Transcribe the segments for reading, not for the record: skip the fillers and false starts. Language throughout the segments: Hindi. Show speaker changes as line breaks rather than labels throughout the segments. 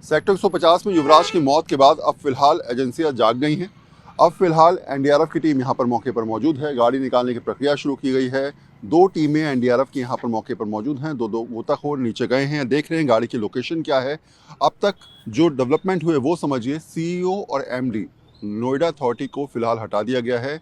सेक्टर 150 में युवराज की मौत के बाद अब फिलहाल एजेंसियां जाग गई हैं। अब फिलहाल एनडीआरएफ की टीम यहां पर मौके पर मौजूद है। गाड़ी निकालने की प्रक्रिया शुरू की गई है। 2 टीमें एनडीआरएफ की यहां पर मौके पर मौजूद हैं। दो गोताखोर नीचे गए हैं, देख रहे हैं गाड़ी की लोकेशन क्या है। अब तक जो डेवलपमेंट हुए वो समझिए, सीईओ और एमडी नोएडा अथॉरिटी को फिलहाल हटा दिया गया है,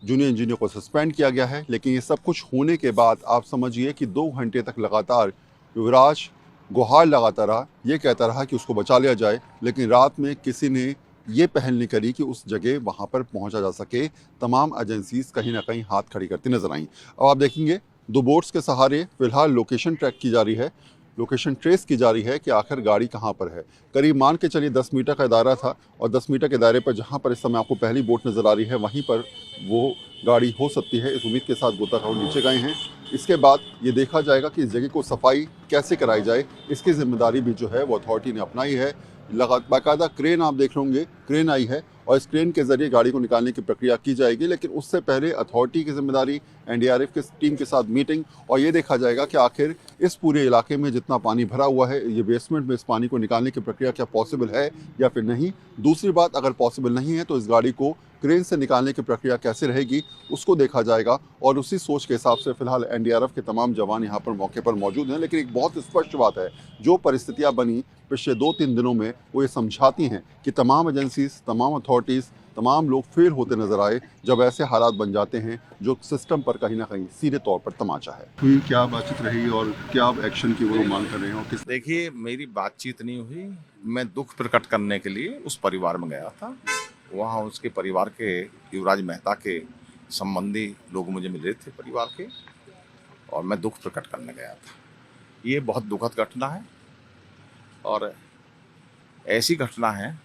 जूनियर इंजीनियर को सस्पेंड किया गया है। लेकिन ये सब कुछ होने के बाद आप समझिए कि 2 घंटे तक लगातार युवराज गुहार लगाता रहा, ये कहता रहा कि उसको बचा लिया जाए, लेकिन रात में किसी ने ये पहल नहीं करी कि उस जगह वहाँ पर पहुँचा जा सके। तमाम एजेंसीज कहीं ना कहीं हाथ खड़ी करती नजर आईं। अब आप देखेंगे 2 बोट्स के सहारे फिलहाल लोकेशन ट्रैक की जा रही है, लोकेशन ट्रेस की जा रही है कि आखिर गाड़ी कहाँ पर है। करीब मान के चलिए 10 मीटर का दायरा था, और 10 मीटर के दायरे पर जहाँ पर इस समय आपको पहली बोट नज़र आ रही है, वहीं पर वो गाड़ी हो सकती है। इस उम्मीद के साथ गोताखोर नीचे गए हैं। इसके बाद ये देखा जाएगा कि इस जगह को सफाई कैसे कराई जाए। इसकी जिम्मेदारी भी जो है वो अथॉरिटी ने अपनाई है। बाकायदा क्रेन आप देख होंगे, क्रेन आई है और इस क्रेन के जरिए गाड़ी को निकालने की प्रक्रिया की जाएगी। लेकिन उससे पहले अथॉरिटी की जिम्मेदारी, एनडीआरएफ की टीम के साथ मीटिंग, और ये देखा जाएगा कि आखिर इस पूरे इलाके में जितना पानी भरा हुआ है, ये बेसमेंट में इस पानी को निकालने की प्रक्रिया क्या पॉसिबल है या फिर नहीं। दूसरी बात, अगर पॉसिबल नहीं है तो इस गाड़ी को क्रेन से निकालने की प्रक्रिया कैसे रहेगी, उसको देखा जाएगा। और उसी सोच के हिसाब से फिलहाल एनडीआरएफ के तमाम जवान यहाँ पर मौके पर मौजूद हैं। लेकिन एक बहुत स्पष्ट बात है, जो परिस्थितियाँ बनी पिछले 2-3 दिनों में, वो ये समझाती हैं कि तमाम एजेंसीज, तमाम अथॉरिटीज़, तमाम लोग फेल होते नजर आए जब ऐसे हालात बन जाते हैं जो सिस्टम पर कहीं ना कहीं सीधे तौर पर तमाचा है। हुई क्या बातचीत रही और क्या एक्शन की वो मांग कर रहे हैं और किस?
देखिए, मेरी बातचीत नहीं हुई। मैं दुख प्रकट करने के लिए उस परिवार में गया था। वहाँ उसके परिवार के, युवराज मेहता के संबंधी लोग मुझे मिले थे परिवार के, और मैं दुख प्रकट करने गया था। ये बहुत दुखद घटना है और ऐसी घटना है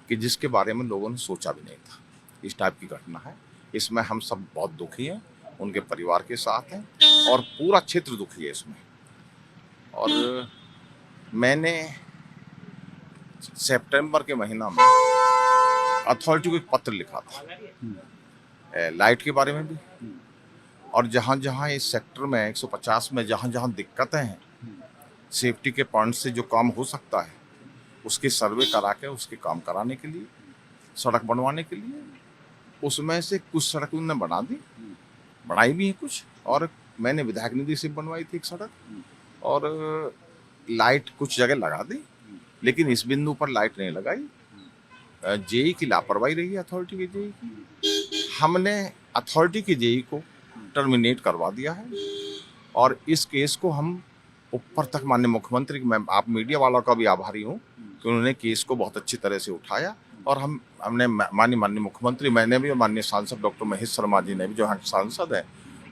कि जिसके बारे में लोगों ने सोचा भी नहीं था। इस टाइप की घटना है, इसमें हम सब बहुत दुखी हैं, उनके परिवार के साथ हैं और पूरा क्षेत्र दुखी है इसमें। और मैंने सितंबर के महीना में अथॉरिटी को एक पत्र लिखा था, लाइट के बारे में भी, और जहाँ जहाँ इस सेक्टर में 150 में जहाँ जहाँ दिक्कतें हैं, सेफ्टी के पॉइंट से जो काम हो सकता है उसके सर्वे करा के उसके काम कराने के लिए, सड़क बनवाने के लिए, उसमें से कुछ सड़क उन्होंने बना दी, बनाई भी है कुछ, और मैंने विधायक निधि से बनवाई थी एक सड़क, और लाइट कुछ जगह लगा दी। लेकिन इस बिंदु पर लाइट नहीं लगाई। जेई की लापरवाही रही है, अथॉरिटी के जेई की। हमने अथॉरिटी के जेई को टर्मिनेट करवा दिया है और इस केस को हम ऊपर तक, माननीय मुख्यमंत्री, मैं आप मीडिया वालों का भी आभारी हूँ कि उन्होंने केस को बहुत अच्छी तरह से उठाया, और हमने माननीय मुख्यमंत्री, मैंने भी, और माननीय सांसद डॉक्टर महेश शर्मा जी ने भी, जो यहाँ सांसद हैं,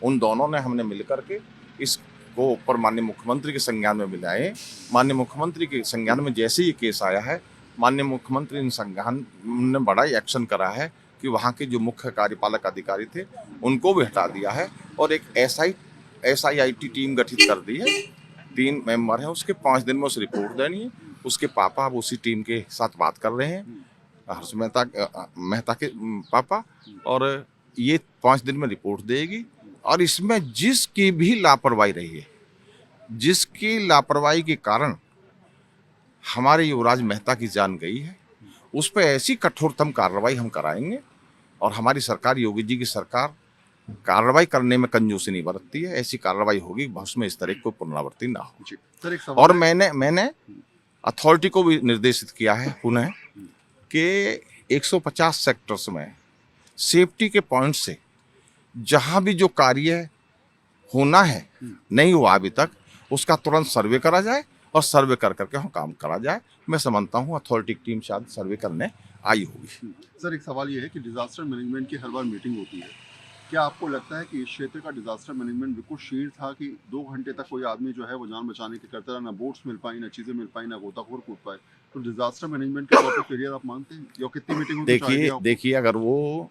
उन दोनों ने, हमने मिलकर के इसको ऊपर माननीय मुख्यमंत्री के संज्ञान में मिलाए। माननीय मुख्यमंत्री के संज्ञान में जैसे ही केस आया है, माननीय मुख्यमंत्री इन संज्ञान ने बड़ा ही एक्शन करा है कि वहाँ के जो मुख्य कार्यपालक अधिकारी थे उनको भी हटा दिया है, और एक SIIT टीम गठित कर दी है। 3 मेंबर हैं उसके, 5 दिन में उस रिपोर्ट देनी है। उसके पापा अब उसी टीम के साथ बात कर रहे हैं, हर्ष मेहता के पापा, और ये 5 दिन में रिपोर्ट देगी। और इसमें जिसकी भी लापरवाही रही है, जिसकी लापरवाही के कारण हमारे युवराज मेहता की जान गई है, उस पर ऐसी कठोरतम कार्रवाई हम कराएंगे। और हमारी सरकार, योगी जी की सरकार, कार्रवाई करने में कंजूसी नहीं बरतती है। ऐसी कार्रवाई होगी, भविष्य में इस तरह कोई पुनरावृत्ति ना हो। और मैंने अथॉरिटी को भी निर्देशित किया है पुनः कि 150 सेक्टर्स में सेफ्टी के पॉइंट से जहां भी जो कार्य होना है, नहीं हुआ अभी तक, उसका तुरंत सर्वे करा जाए और सर्वे कर करके हम काम करा जाए। मैं समझता हूँ अथॉरिटी की टीम शायद सर्वे करने आई होगी।
सर, एक सवाल ये है कि डिजास्टर मैनेजमेंट की हर बार मीटिंग होती है, क्या आपको लगता है कि इस क्षेत्र का डिजास्टर मैनेजमेंट बिल्कुल शीर था कि 2 घंटे तक कोई आदमी जो है वो जान बचाने की करता रहा, ना बोट्स मिल पाई, ना चीज़ें मिल पाई, ना गोताखोर कूद पाए? तो डिजास्टर मैनेजमेंट के तौर पर फेलियर आप मानते हैं, या कितनी मीटिंग होती?
देखिए, अगर वो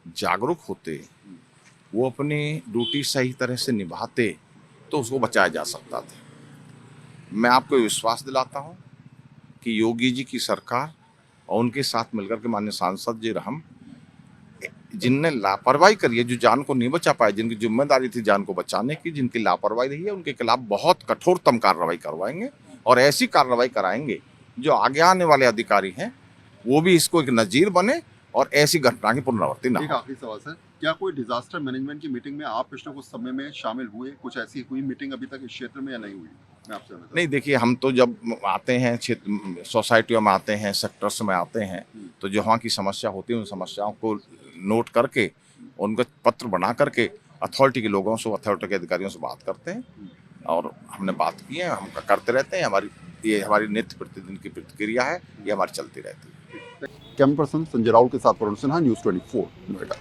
जागरूक होते, वो अपनी ड्यूटी सही तरह से निभाते, तो उसको बचाया जा सकता था। मैं आपको विश्वास दिलाता हूँ कि योगी जी की सरकार और उनके साथ मिलकर के माननीय सांसद जी, हम जिनने लापरवाही करी है, जो जान को नहीं बचा पाए, जिनकी जिम्मेदारी थी जान को बचाने की, जिनकी लापरवाही रही है, उनके खिलाफ बहुत कठोरतम कार्रवाई करवाएंगे। और ऐसी कार्रवाई कराएंगे जो आगे आने वाले अधिकारी हैं वो भी इसको एक नजीर बने और ऐसी घटना की पुनरावृत्ति ना
एक
हो।
आखिरी सवाल सर, क्या कोई डिजास्टर मैनेजमेंट की मीटिंग में आप पिछले कुछ समय में शामिल हुए? कुछ ऐसी हुई मीटिंग अभी तक इस क्षेत्र में या नहीं हुई? मैं आपसे जानना चाहता
नहीं देखिए, हम तो जब आते हैं क्षेत्र सोसाइटियों में आते हैं, सेक्टर्स में आते हैं, तो जो वहाँ की समस्या होती है उन समस्याओं को नोट करके उनका पत्र बना करके अथॉरिटी के लोगों से, अथॉरिटी के अधिकारियों से बात करते हैं और हमने बात की है, हम करते रहते हैं। ये हमारी नित्य प्रतिदिन की प्रतिक्रिया है, ये हमारी चलती रहती है।
हूं। कैमरा पर्सन संजय राउल के साथ वरुण सिन्हा, न्यूज़ 24 नोएडा।